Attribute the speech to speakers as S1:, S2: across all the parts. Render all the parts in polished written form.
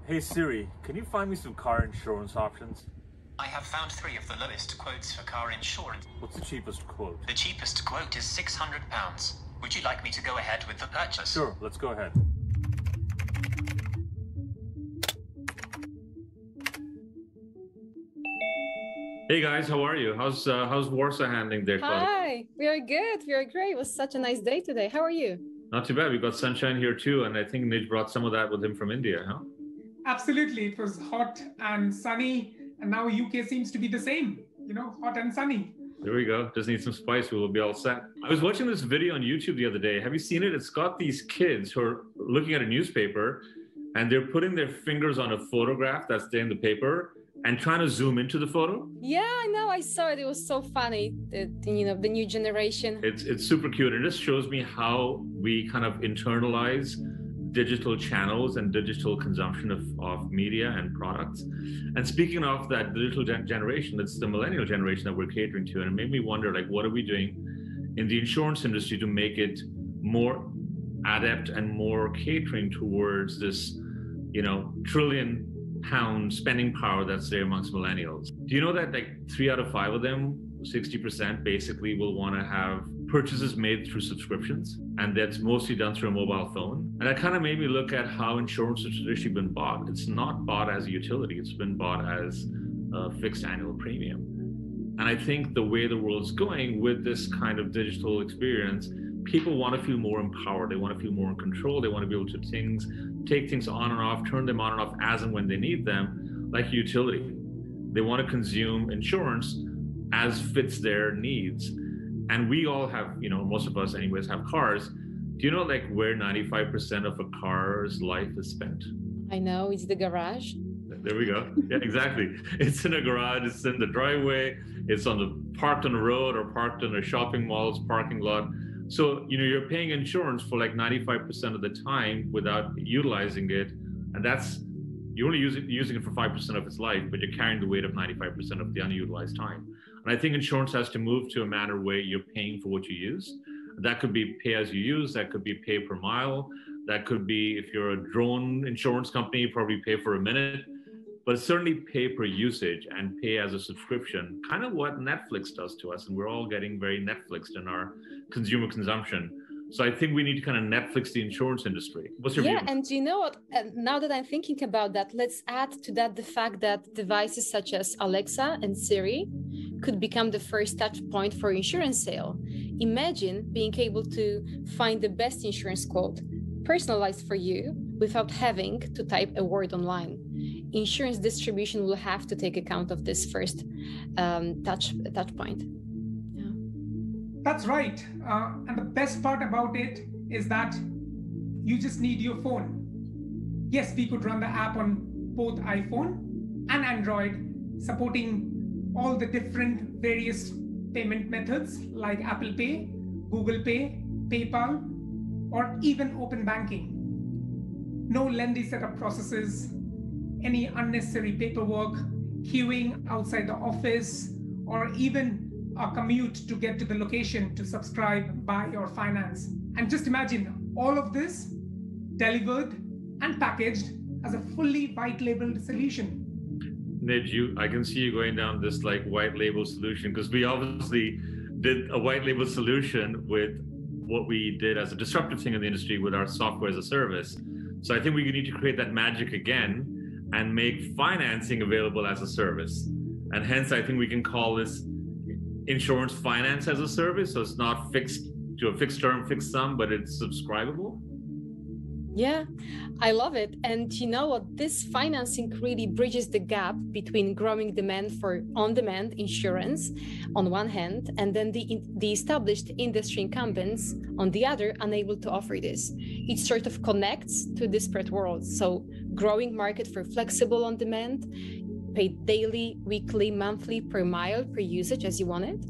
S1: Hey Siri, can you find me some car insurance options?
S2: I have found 3 of the lowest quotes for car insurance.
S1: What's the cheapest quote?
S2: The cheapest quote is £600. Would you like me to go ahead with the purchase?
S1: Sure, let's go ahead.
S3: Hey guys, how are you? How's Warsaw handling their cloud?
S4: Hi, we are good. We are great. It was such a nice day today. How are you?
S3: Not too bad. We got sunshine here too, and I think Nij brought some of that with him from India, huh?
S5: Absolutely. It was hot and sunny, and now UK seems to be the same, hot and sunny.
S3: There we go. Just need some spice. We will be all set. I was watching this video on YouTube the other day. Have you seen it? It's got these kids who are looking at a newspaper and they're putting their fingers on a photograph that's there in the paper and trying to zoom into the photo.
S4: Yeah, I know. I saw it. It was so funny. The new generation.
S3: It's super cute. It just shows me how we kind of internalize digital channels and digital consumption of media and products. And speaking of that digital generation, it's the millennial generation that we're catering to. And it made me wonder, like, what are we doing in the insurance industry to make it more adept and more catering towards this, trillion-pound spending power that's there amongst millennials? Do you know that like 3 out of 5 of them, 60% basically will want to have purchases made through subscriptions, and that's mostly done through a mobile phone? And that kind of made me look at how insurance has traditionally been bought. It's not bought as a utility, it's been bought as a fixed annual premium. And I think the way the world's going with this kind of digital experience, people want to feel more empowered, they want to feel more in control, they want to be able to take things on and off, turn them on and off as and when they need them, like utility. They want to consume insurance as fits their needs. And we all have, most of us anyways have cars. Do you know like where 95% of a car's life is spent?
S4: I know, it's the garage.
S3: There we go. Yeah, exactly. It's in a garage, it's in the driveway, it's parked on the road or parked in a shopping mall's parking lot. So, you're paying insurance for like 95% of the time without utilizing it. And you're only using it for 5% of its life, but you're carrying the weight of 95% of the unutilized time. And I think insurance has to move to a manner where you're paying for what you use. That could be pay as you use, that could be pay per mile, that could be, if you're a drone insurance company, you probably pay for a minute, but certainly pay per usage and pay as a subscription, kind of what Netflix does to us. And we're all getting very Netflixed in our consumer consumption. So I think we need to kind of Netflix the insurance industry. What's your view?
S4: Yeah, and you know what? Now that I'm thinking about that, let's add to that the fact that devices such as Alexa and Siri could become the first touch point for insurance sale. Imagine being able to find the best insurance quote, personalized for you, without having to type a word online. Insurance distribution will have to take account of this first touch point. Yeah.
S5: That's right. And the best part about it is that you just need your phone. Yes, we could run the app on both iPhone and Android, supporting all the different various payment methods like Apple Pay, Google Pay, PayPal, or even open banking. No lengthy setup processes, any unnecessary paperwork, queuing outside the office, or even a commute to get to the location to subscribe, buy, or finance. And just imagine all of this delivered and packaged as a fully white labeled solution.
S3: Nij, I can see you going down this like white label solution, because we obviously did a white label solution with what we did as a disruptive thing in the industry with our software as a service. So I think we need to create that magic again and make financing available as a service. And hence, I think we can call this insurance finance as a service. So it's not fixed to a fixed term, fixed sum, but it's subscribable.
S4: Yeah, I love it. And you know what? This financing really bridges the gap between growing demand for on-demand insurance on one hand, and then the established industry incumbents on the other unable to offer this. It sort of connects two disparate worlds. So growing market for flexible on-demand, paid daily, weekly, monthly, per mile, per usage as you want it,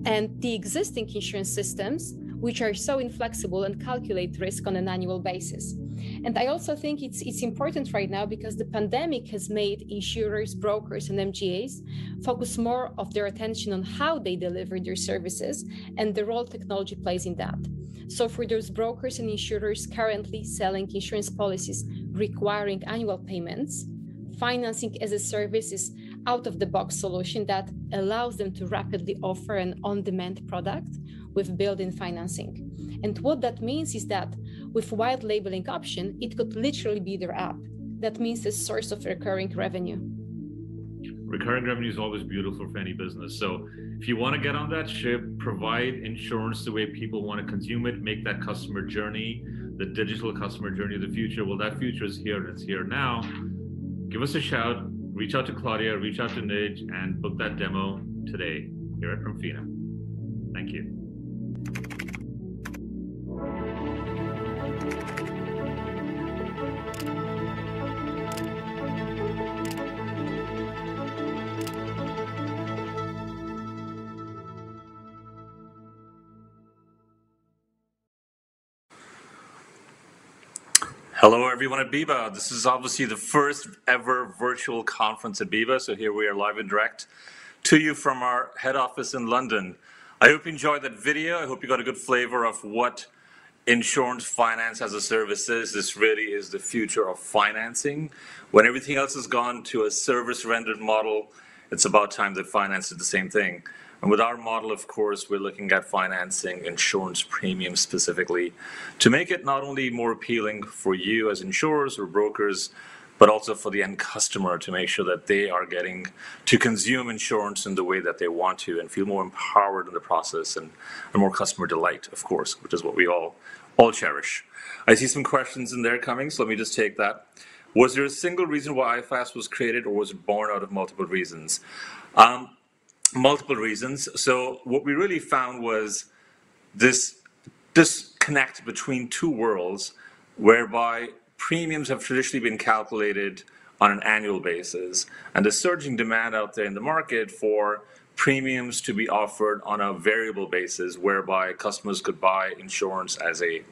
S4: and the existing insurance systems, which are so inflexible and calculate risk on an annual basis. And I also think it's important right now because the pandemic has made insurers, brokers, and MGAs focus more of their attention on how they deliver their services and the role technology plays in that. So for those brokers and insurers currently selling insurance policies requiring annual payments, financing as a service is out-of-the-box solution that allows them to rapidly offer an on-demand product with built-in financing. And what that means is that with white labeling option, it could literally be their app. That means a source of recurring revenue.
S3: Recurring revenue is always beautiful for any business. So if you want to get on that ship, provide insurance the way people want to consume it, make that customer journey, the digital customer journey of the future. Well, that future is here and it's here now. Give us a shout, reach out to Claudia, reach out to Nij, and book that demo today here at PremFina. Thank you.
S1: Hello, everyone at BIBA. This is obviously the first ever virtual conference at BIBA, so here we are live and direct to you from our head office in London. I hope you enjoyed that video. I hope you got a good flavor of what insurance finance as a service is. This really is the future of financing. When everything else has gone to a service rendered model, it's about time that finance did the same thing. And with our model, of course, we're looking at financing insurance premiums specifically to make it not only more appealing for you as insurers or brokers, but also for the end customer to make sure that they are getting to consume insurance in the way that they want to and feel more empowered in the process and more customer delight, of course, which is what we all cherish. I see some questions in there coming, so let me just take that. Was there a single reason why IFAS was created, or was it born out of multiple reasons? Multiple reasons. So what we really found was this disconnect between two worlds, whereby premiums have traditionally been calculated on an annual basis, and the surging demand out there in the market for premiums to be offered on a variable basis, whereby customers could buy insurance as a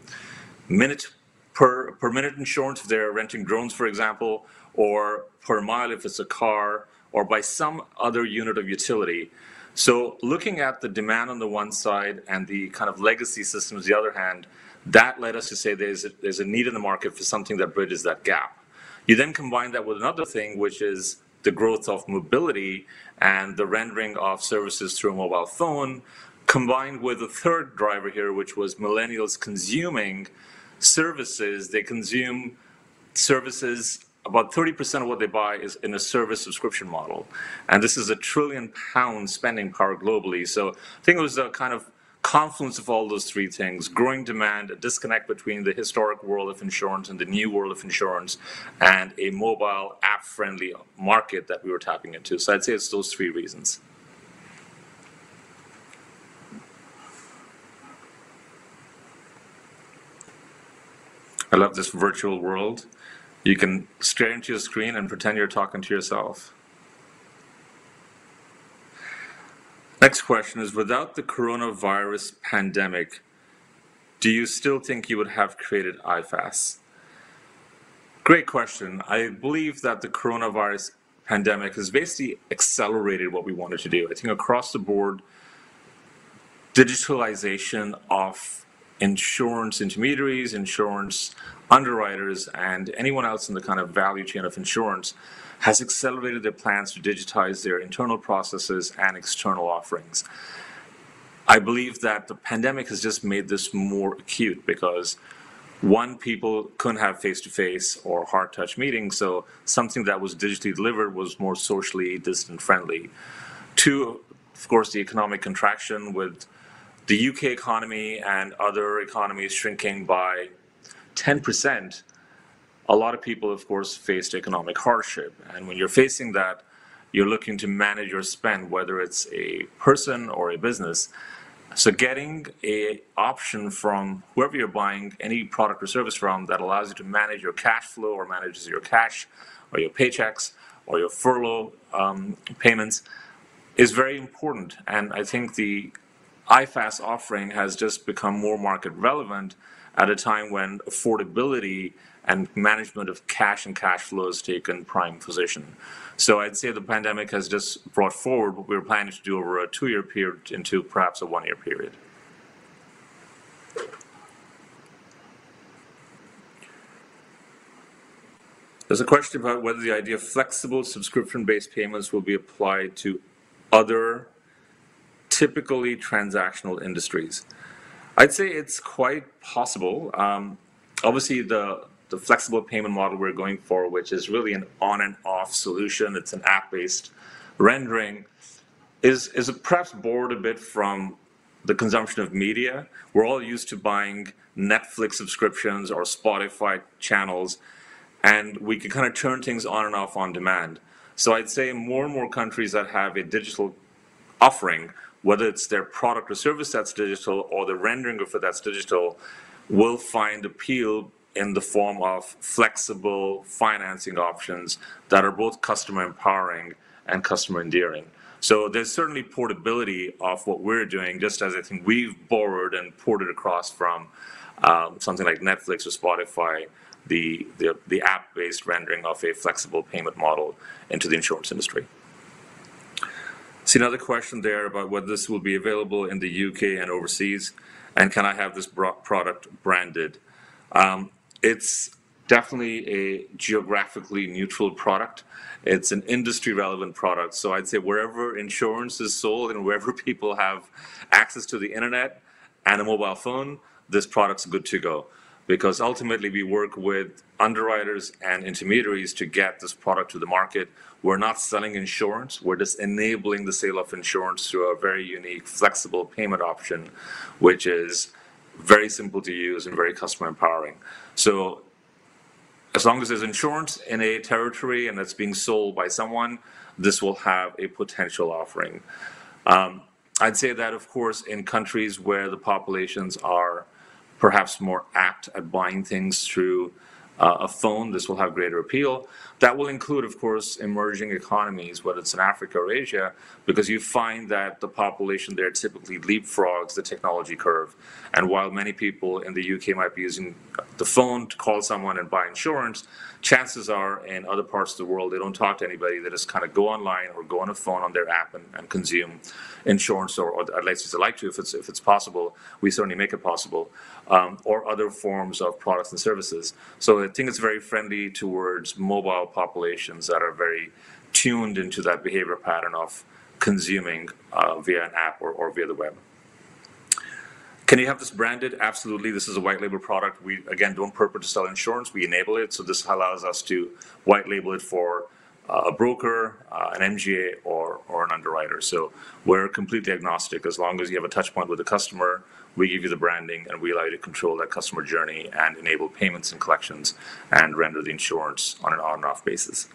S1: minute per minute insurance if they're renting drones, for example, or per mile if it's a car, or by some other unit of utility. So looking at the demand on the one side and the kind of legacy systems on the other hand, that led us to say there's a need in the market for something that bridges that gap. You then combine that with another thing, which is the growth of mobility and the rendering of services through a mobile phone, combined with a third driver here, which was millennials consuming services. They consume services. About 30% of what they buy is in a service subscription model. And this is £1 trillion spending power globally. So I think it was a kind of confluence of all those three things: growing demand, a disconnect between the historic world of insurance and the new world of insurance, and a mobile app-friendly market that we were tapping into. So I'd say it's those three reasons. I love this virtual world. You can stare into your screen and pretend you're talking to yourself. Next question is, without the coronavirus pandemic, do you still think you would have created IFAS? Great question. I believe that the coronavirus pandemic has basically accelerated what we wanted to do. I think across the board, digitalization of insurance intermediaries, insurance underwriters, and anyone else in the kind of value chain of insurance has accelerated their plans to digitize their internal processes and external offerings. I believe that the pandemic has just made this more acute because, one, people couldn't have face-to-face or hard-touch meetings, so something that was digitally delivered was more socially distant friendly. Two, of course, the economic contraction with the UK economy and other economies shrinking by 10%, a lot of people, of course, faced economic hardship. And when you're facing that, you're looking to manage your spend, whether it's a person or a business. So getting an option from whoever you're buying any product or service from that allows you to manage your cash flow or manages your cash or your paychecks or your furlough payments is very important. And I think the IFAS offering has just become more market relevant at a time when affordability and management of cash and cash flows taken prime position. So I'd say the pandemic has just brought forward what we were planning to do over a 2-year period into perhaps a 1-year period. There's a question about whether the idea of flexible subscription-based payments will be applied to other typically transactional industries. I'd say it's quite possible. Obviously, the flexible payment model we're going for, which is really an on and off solution, it's an app-based rendering, is perhaps borrowed a bit from the consumption of media. We're all used to buying Netflix subscriptions or Spotify channels, and we can kind of turn things on and off on demand. So I'd say more and more countries that have a digital offering, whether it's their product or service that's digital or the rendering of it that's digital, will find appeal in the form of flexible financing options that are both customer empowering and customer endearing. So there's certainly portability of what we're doing, just as I think we've borrowed and ported across from something like Netflix or Spotify, the app-based rendering of a flexible payment model into the insurance industry. See another question there about whether this will be available in the UK and overseas, and can I have this product branded? It's definitely a geographically neutral product. It's an industry relevant product. So I'd say wherever insurance is sold and wherever people have access to the internet and a mobile phone, this product's good to go. Because ultimately we work with underwriters and intermediaries to get this product to the market. We're not selling insurance, we're just enabling the sale of insurance through a very unique, flexible payment option, which is very simple to use and very customer empowering. So as long as there's insurance in a territory and that's being sold by someone, this will have a potential offering. I'd say that, of course, in countries where the populations are perhaps more apt at buying things through a phone, this will have greater appeal. That will include, of course, emerging economies, whether it's in Africa or Asia, because you find that the population there typically leapfrogs the technology curve. And while many people in the UK might be using the phone to call someone and buy insurance, chances are in other parts of the world they don't talk to anybody. They just kind of go online or go on a phone on their app and consume insurance, or at least they like to if it's possible. We certainly make it possible, or other forms of products and services. So I think it's very friendly towards mobile populations that are very tuned into that behavior pattern of consuming via an app or via the web. Can you have this branded? Absolutely. This is a white label product. We, again, don't purport to sell insurance. We enable it. So this allows us to white label it for a broker, an MGA, or an underwriter. So we're completely agnostic. As long as you have a touch point with the customer, we give you the branding and we allow you to control that customer journey and enable payments and collections and render the insurance on an on and off basis.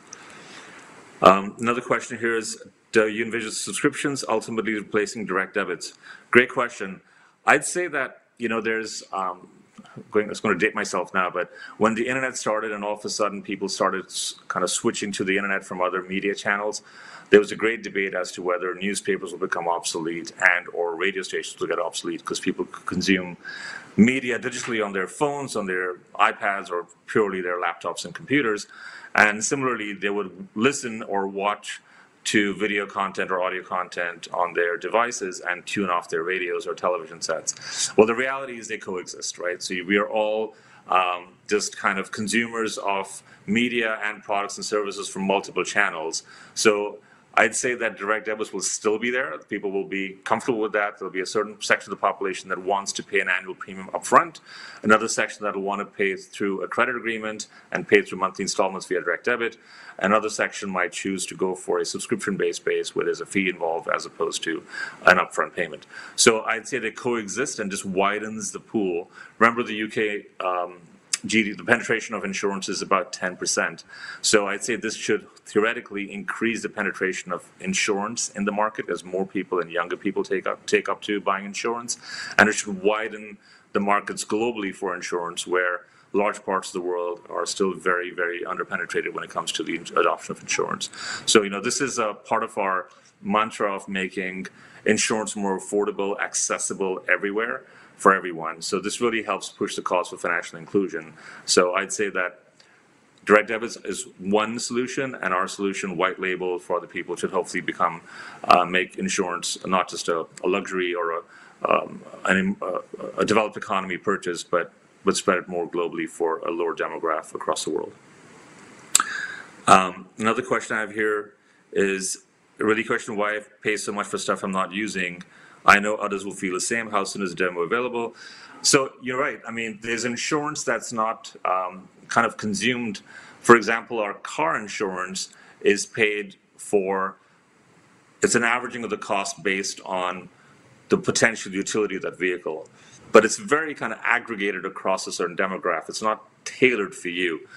S1: Another question here is, do you envision subscriptions ultimately replacing direct debits? Great question. I'd say that, there's, I was going to date myself now, but when the internet started and all of a sudden people started kind of switching to the internet from other media channels, there was a great debate as to whether newspapers will become obsolete and or radio stations will get obsolete because people could consume media digitally on their phones, on their iPads, or purely their laptops and computers. And similarly, they would listen or watch to video content or audio content on their devices and tune off their radios or television sets. Well, the reality is they coexist, right? So we are all just kind of consumers of media and products and services from multiple channels. So I'd say that direct debits will still be there. People will be comfortable with that. There'll be a certain section of the population that wants to pay an annual premium upfront, another section that will want to pay through a credit agreement and pay through monthly installments via direct debit. Another section might choose to go for a subscription-based base where there's a fee involved as opposed to an upfront payment. So I'd say they coexist and just widens the pool. Remember, the UK the penetration of insurance is about 10%. So I'd say this should theoretically increase the penetration of insurance in the market as more people and younger people take up to buying insurance. And it should widen the markets globally for insurance, where large parts of the world are still very, very underpenetrated when it comes to the adoption of insurance. So, this is a part of our mantra of making insurance more affordable, accessible everywhere, for everyone. So this really helps push the cause for financial inclusion. So I'd say that direct debits is one solution, and our solution, white label for other people, should hopefully make insurance not just a luxury or a developed economy purchase, but spread it more globally for a lower demographic across the world. Another question I have here is a really question why I pay so much for stuff I'm not using. I know others will feel the same. How soon is a demo available? So you're right. I mean, there's insurance that's not kind of consumed. For example, our car insurance is paid for, it's an averaging of the cost based on the potential utility of that vehicle. But it's very kind of aggregated across a certain demographic. It's not tailored for you.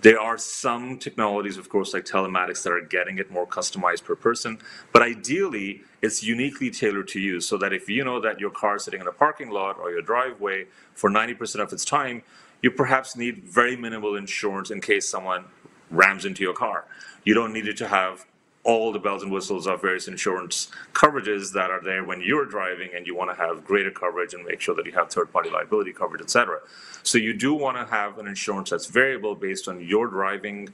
S1: There are some technologies, of course, like telematics that are getting it more customized per person, but ideally it's uniquely tailored to you so that if you know that your car is sitting in a parking lot or your driveway for 90% of its time, you perhaps need very minimal insurance in case someone rams into your car. You don't need it to have all the bells and whistles of various insurance coverages that are there when you're driving and you want to have greater coverage and make sure that you have third-party liability coverage, etc. So you do want to have an insurance that's variable based on your driving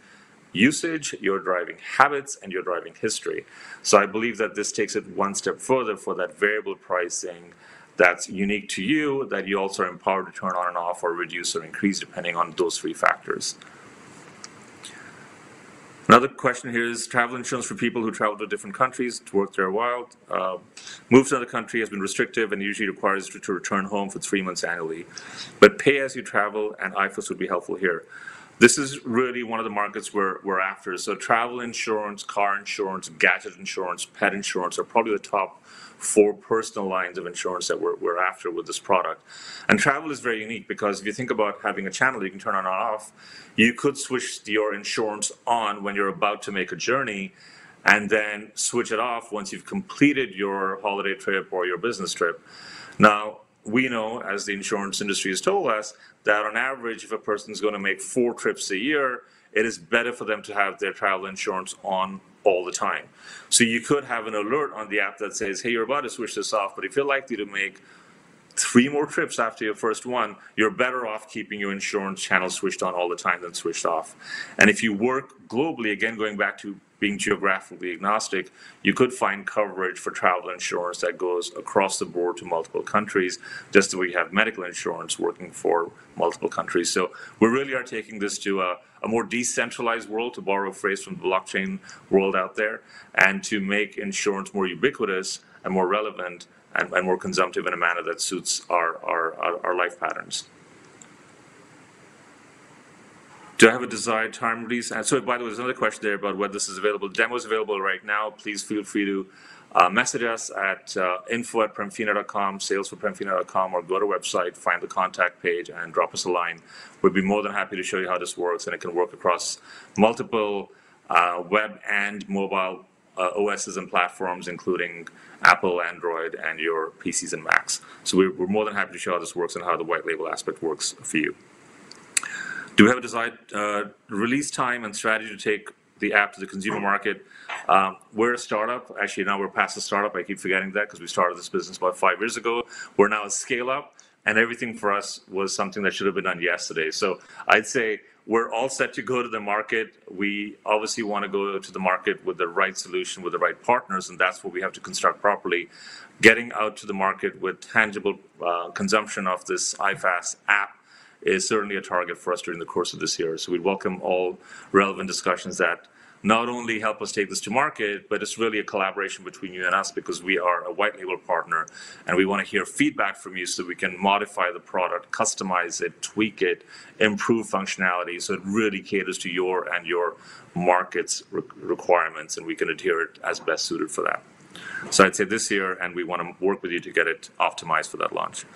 S1: usage, your driving habits, and your driving history. So I believe that this takes it one step further for that variable pricing that's unique to you, that you also are empowered to turn on and off or reduce or increase depending on those three factors. Another question here is travel insurance for people who travel to different countries to work there a while. Move to another country has been restrictive and usually requires you to return home for 3 months annually. But pay as you travel and IFAs would be helpful here. This is really one of the markets we're after. So travel insurance, car insurance, gadget insurance, pet insurance are probably the top 4 personal lines of insurance that we're after with this product. And travel is very unique because if you think about having a channel you can turn on and off, you could switch your insurance on when you're about to make a journey and then switch it off once you've completed your holiday trip or your business trip. Now, we know, as the insurance industry has told us, that on average, if a person's going to make 4 trips a year, it is better for them to have their travel insurance on all the time. So you could have an alert on the app that says, hey, you're about to switch this off, but if you're likely to make 3 more trips after your first one, you're better off keeping your insurance channel switched on all the time than switched off. And if you work globally, again, going back to being geographically agnostic, you could find coverage for travel insurance that goes across the board to multiple countries, just as we have medical insurance working for multiple countries. So we really are taking this to a more decentralized world, to borrow a phrase from the blockchain world out there, and to make insurance more ubiquitous and more relevant and more consumptive in a manner that suits our life patterns. Do I have a desired time release? And so, by the way, there's another question there about whether this is available. The demo is available right now. Please feel free to message us at info@PremFina.com, sales@PremFina.com, or go to our website, find the contact page, and drop us a line. We'd be more than happy to show you how this works, and it can work across multiple web and mobile OSs and platforms, including Apple, Android, and your PCs and Macs. So we're more than happy to show how this works and how the white label aspect works for you. Do we have a desired release time and strategy to take the app to the consumer market? We're a startup. Actually, now we're past the startup. I keep forgetting that because we started this business about 5 years ago. We're now a scale-up, and everything for us was something that should have been done yesterday. So I'd say we're all set to go to the market. We obviously want to go to the market with the right solution, with the right partners, and that's what we have to construct properly. Getting out to the market with tangible consumption of this iFast app is certainly a target for us during the course of this year. So we welcome all relevant discussions that not only help us take this to market, but it's really a collaboration between you and us because we are a white label partner and we want to hear feedback from you so we can modify the product, customize it, tweak it, improve functionality so it really caters to your and your market's requirements and we can adhere it as best suited for that. So I'd say this year, and we want to work with you to get it optimized for that launch.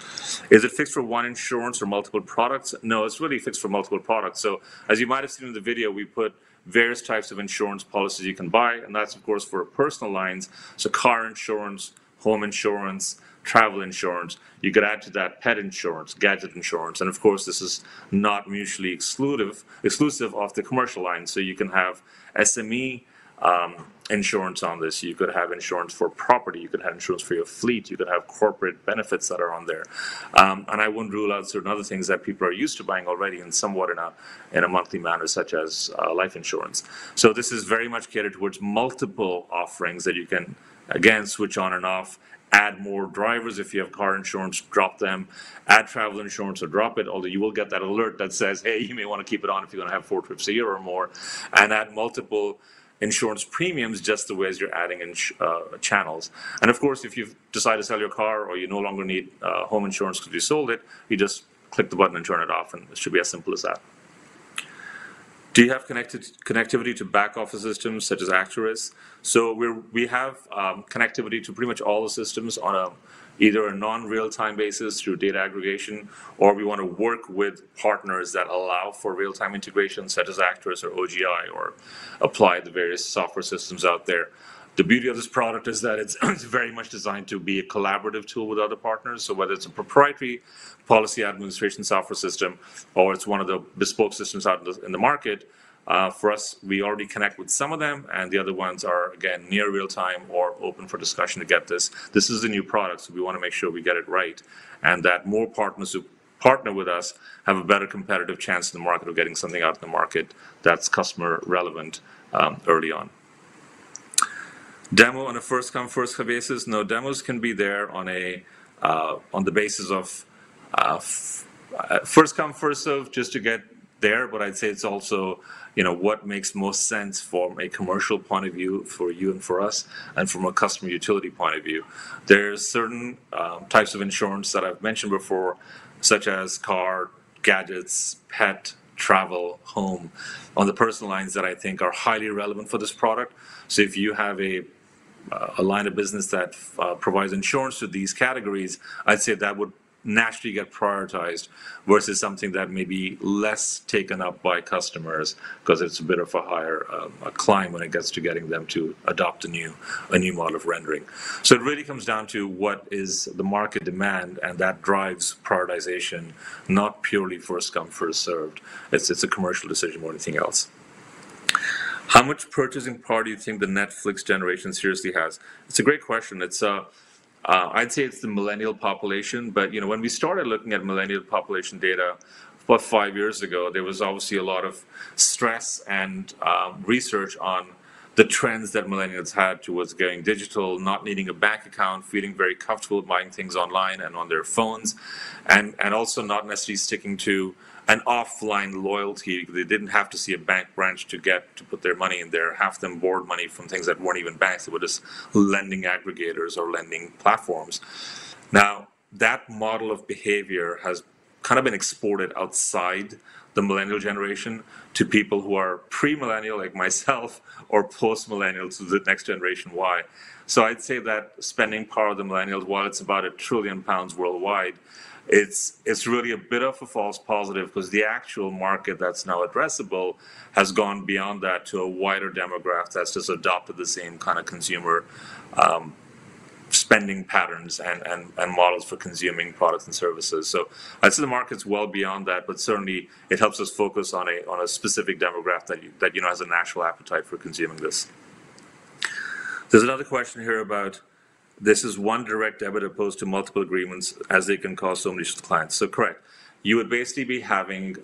S1: Is it fixed for one insurance or multiple products? No, it's really fixed for multiple products. So as you might have seen in the video, we put various types of insurance policies you can buy, and that's, of course, for personal lines. So car insurance, home insurance, travel insurance. You could add to that pet insurance, gadget insurance, and of course, this is not mutually exclusive of the commercial lines. So you can have SME insurance on this. You could have insurance for property. You could have insurance for your fleet. You could have corporate benefits that are on there. And I wouldn't rule out certain other things that people are used to buying already and somewhat in a monthly manner, such as life insurance. So this is very much catered towards multiple offerings that you can, again, switch on and off add more drivers. If you have car insurance, drop them, add travel insurance or drop it, although you will get that alert that says, hey, you may want to keep it on if you're going to have 4 trips a year or more, and add multiple insurance premiums just the way as you're adding in channels. And of course, if you decide to sell your car or you no longer need home insurance because you sold it, you just click the button and turn it off, and it should be as simple as that. Do you have connectivity to back office systems such as Acturis? So we have connectivity to pretty much all the systems on either a non-real-time basis through data aggregation, or we want to work with partners that allow for real-time integration such as Acturis or OGI, or apply the various software systems out there. The beauty of this product is that it's very much designed to be a collaborative tool with other partners. So whether it's a proprietary policy administration software system or it's one of the bespoke systems out in the market, for us, we already connect with some of them, and the other ones are, again, near real time or open for discussion to get this. This is a new product, so we want to make sure we get it right, and that more partners who partner with us have a better competitive chance in the market of getting something out in the market that's customer relevant early on. Demo on a first come first served basis. No, demos can be there on the basis of first come first serve just to get there, but I'd say it's also what makes most sense from a commercial point of view for you and for us, and from a customer utility point of view. There's certain types of insurance that I've mentioned before, such as car, gadgets, pet, travel, home, on the personal lines that I think are highly relevant for this product. So if you have a line of business that provides insurance to these categories, I'd say that would naturally get prioritized versus something that may be less taken up by customers because it's a bit of a higher a climb when it gets to getting them to adopt a new model of rendering. So it really comes down to what is the market demand, and that drives prioritization, not purely first come first served. It's a commercial decision more than anything else. How much purchasing power do you think the Netflix generation seriously has? It's a great question. It's I'd say it's the millennial population, but when we started looking at millennial population data about 5 years ago, there was obviously a lot of stress and research on the trends that millennials had towards going digital, not needing a bank account, feeling very comfortable buying things online and on their phones, and also not necessarily sticking to an offline loyalty. They didn't have to see a bank branch to put their money in there. Half of them borrowed money from things that weren't even banks. They were just lending aggregators or lending platforms. Now, that model of behavior has kind of been exported outside the millennial generation to people who are pre-millennial like myself or post-millennial to the next generation Y. So I'd say that spending power of the millennials, while it's about £1 trillion worldwide, it's really a bit of a false positive, because the actual market that's now addressable has gone beyond that to a wider demographic that's just adopted the same kind of consumer spending patterns and models for consuming products and services. So I'd say the market's well beyond that, but certainly it helps us focus on a specific demographic that has a natural appetite for consuming this. There's another question here about this is one direct debit opposed to multiple agreements, as they can cause so many to the clients. So correct. You would basically be having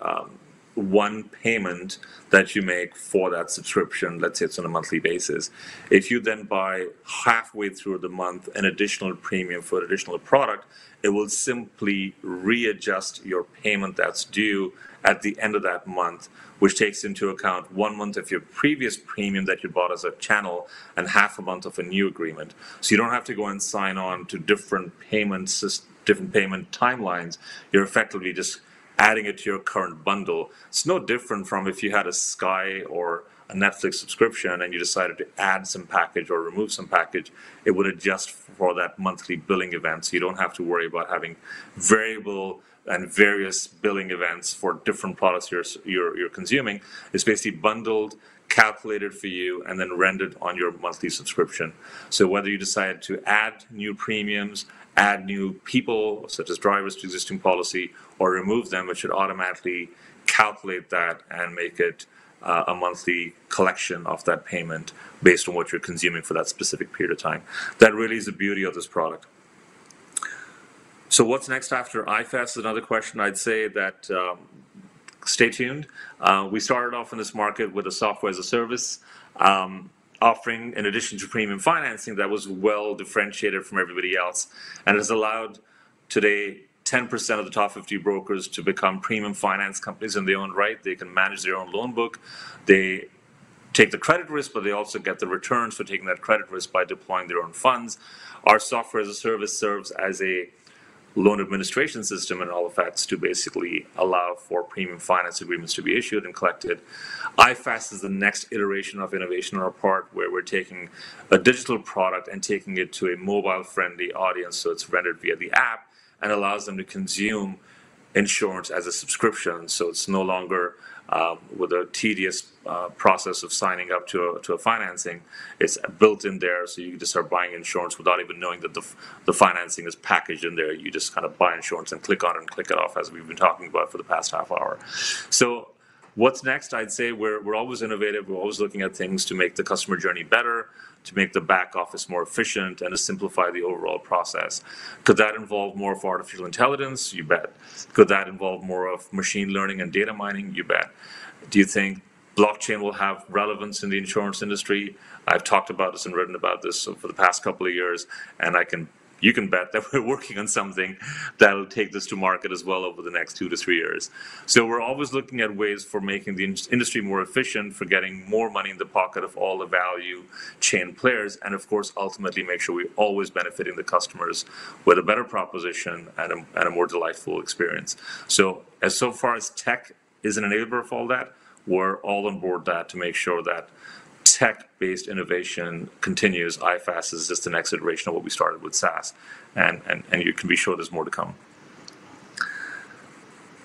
S1: one payment that you make for that subscription. Let's say it's on a monthly basis. If you then buy halfway through the month an additional premium for an additional product, it will simply readjust your payment that's due at the end of that month, which takes into account 1 month of your previous premium that you bought as a channel and half a month of a new agreement. So you don't have to go and sign on to different payment timelines. You're effectively just adding it to your current bundle. It's no different from if you had a Sky or a Netflix subscription and you decided to add some package or remove some package. It would adjust for that monthly billing event, so you don't have to worry about having variable and various billing events for different products you're consuming. It's basically bundled, calculated for you, and then rendered on your monthly subscription. So whether you decide to add new premiums, add new people, such as drivers to existing policy, or remove them, it should automatically calculate that and make it a monthly collection of that payment based on what you're consuming for that specific period of time. That really is the beauty of this product. So what's next after iFast is another question. I'd say that stay tuned. We started off in this market with a software as a service. offering, in addition to premium financing, that was well differentiated from everybody else, and has allowed today 10% of the top 50 brokers to become premium finance companies in their own right. They can manage their own loan book. They take the credit risk, but they also get the returns for taking that credit risk by deploying their own funds. Our software as a service serves as a loan administration system and all effects to basically allow for premium finance agreements to be issued and collected. iFast is the next iteration of innovation on our part, where we're taking a digital product and taking it to a mobile-friendly audience, so it's rendered via the app and allows them to consume insurance as a subscription. So it's no longer with a tedious process of signing up to a financing. It's built in there, so you can just start buying insurance without even knowing that the financing is packaged in there. You just kind of buy insurance and click on it and click it off, as we've been talking about for the past half hour. So what's next? I'd say we're always innovative. We're always looking at things to make the customer journey better, to make the back office more efficient, and to simplify the overall process. Could that involve more of artificial intelligence? You bet. Could that involve more of machine learning and data mining? You bet. Do you think blockchain will have relevance in the insurance industry? I've talked about this and written about this for the past couple of years, and you can bet that we're working on something that'll take this to market as well over the next 2 to 3 years. So we're always looking at ways for making the industry more efficient, for getting more money in the pocket of all the value chain players, and of course, ultimately make sure we're always benefiting the customers with a better proposition and a more delightful experience. So far as tech is an enabler of all that, we're all on board that to make sure that tech-based innovation continues. iFast is just the next iteration of what we started with SaaS, and you can be sure there's more to come.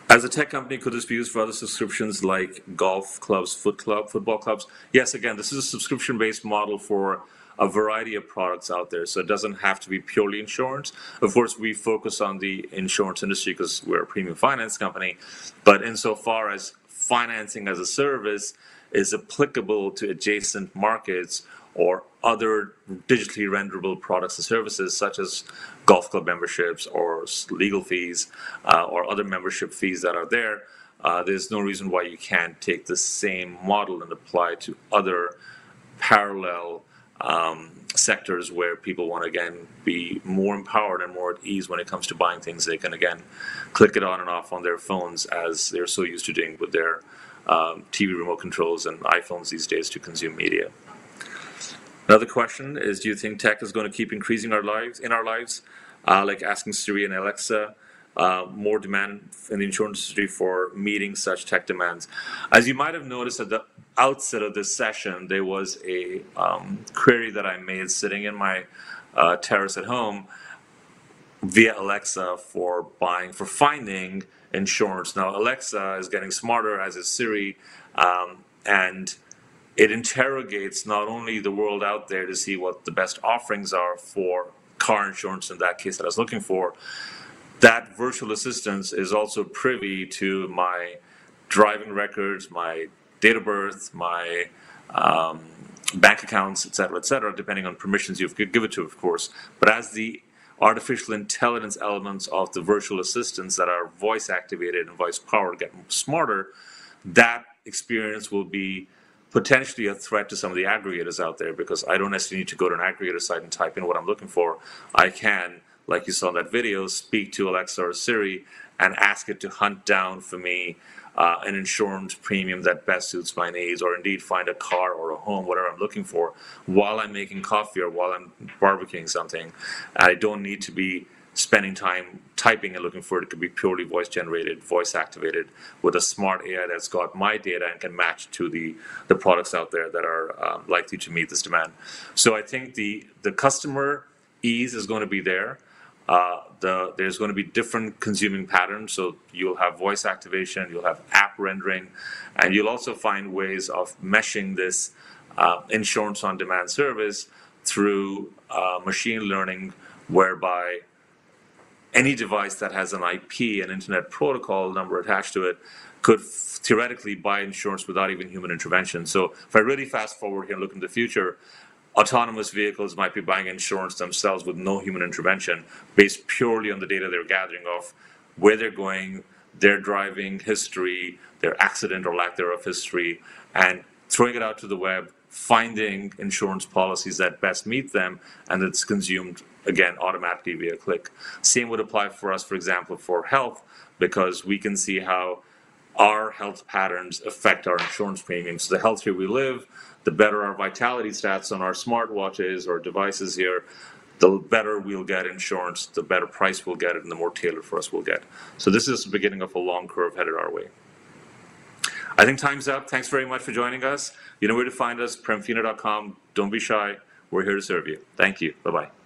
S1: As a tech company, could this be used for other subscriptions like golf clubs, football clubs? Yes, again, this is a subscription-based model for a variety of products out there, so it doesn't have to be purely insurance. Of course, we focus on the insurance industry because we're a premium finance company, but insofar as financing as a service is applicable to adjacent markets or other digitally renderable products and services, such as golf club memberships or legal fees or other membership fees that are there, there's no reason why you can't take the same model and apply to other parallel sectors where people want to, again, be more empowered and more at ease when it comes to buying things. They can, again, click it on and off on their phones as they're so used to doing with their TV remote controls and iPhones these days to consume media. Another question is, do you think tech is going to keep increasing our lives, like asking Siri and Alexa, more demand in the insurance industry for meeting such tech demands? As you might have noticed at the outset of this session, there was a query that I made sitting in my terrace at home via Alexa for finding insurance. Now, Alexa is getting smarter, as is Siri, and it interrogates not only the world out there to see what the best offerings are for car insurance, in that case that I was looking for. That virtual assistant is also privy to my driving records, my date of birth, my bank accounts, et cetera, depending on permissions you give it to, of course. But as the artificial intelligence elements of the virtual assistants that are voice activated and voice powered get smarter, that experience will be potentially a threat to some of the aggregators out there, because I don't necessarily need to go to an aggregator site and type in what I'm looking for. I can, like you saw in that video, speak to Alexa or Siri and ask it to hunt down for me an insurance premium that best suits my needs, or indeed find a car or a home, whatever I'm looking for, while I'm making coffee or while I'm barbecuing something. I don't need to be spending time typing and looking for it. It could be purely voice generated, voice activated, with a smart AI that's got my data and can match to the products out there that are likely to meet this demand. So I think the customer ease is going to be there. There's going to be different consuming patterns. So you'll have voice activation, you'll have app rendering, and you'll also find ways of meshing this insurance on demand service through machine learning, whereby any device that has an IP, an internet protocol number attached to it, could theoretically buy insurance without even human intervention. So if I really fast forward here and look in the future, autonomous vehicles might be buying insurance themselves with no human intervention, based purely on the data they're gathering of where they're going, their driving history, their accident or lack thereof history, and throwing it out to the web, finding insurance policies that best meet them, and it's consumed, again, automatically via click. Same would apply for us, for example, for health, because we can see how our health patterns affect our insurance premiums. So the healthier we live, the better our vitality stats on our smartwatches or devices here, the better we'll get insurance, the better price we'll get it, and the more tailored for us we'll get. So this is the beginning of a long curve headed our way. I think time's up. Thanks very much for joining us. You know where to find us, PremFina.com. Don't be shy. We're here to serve you. Thank you. Bye-bye.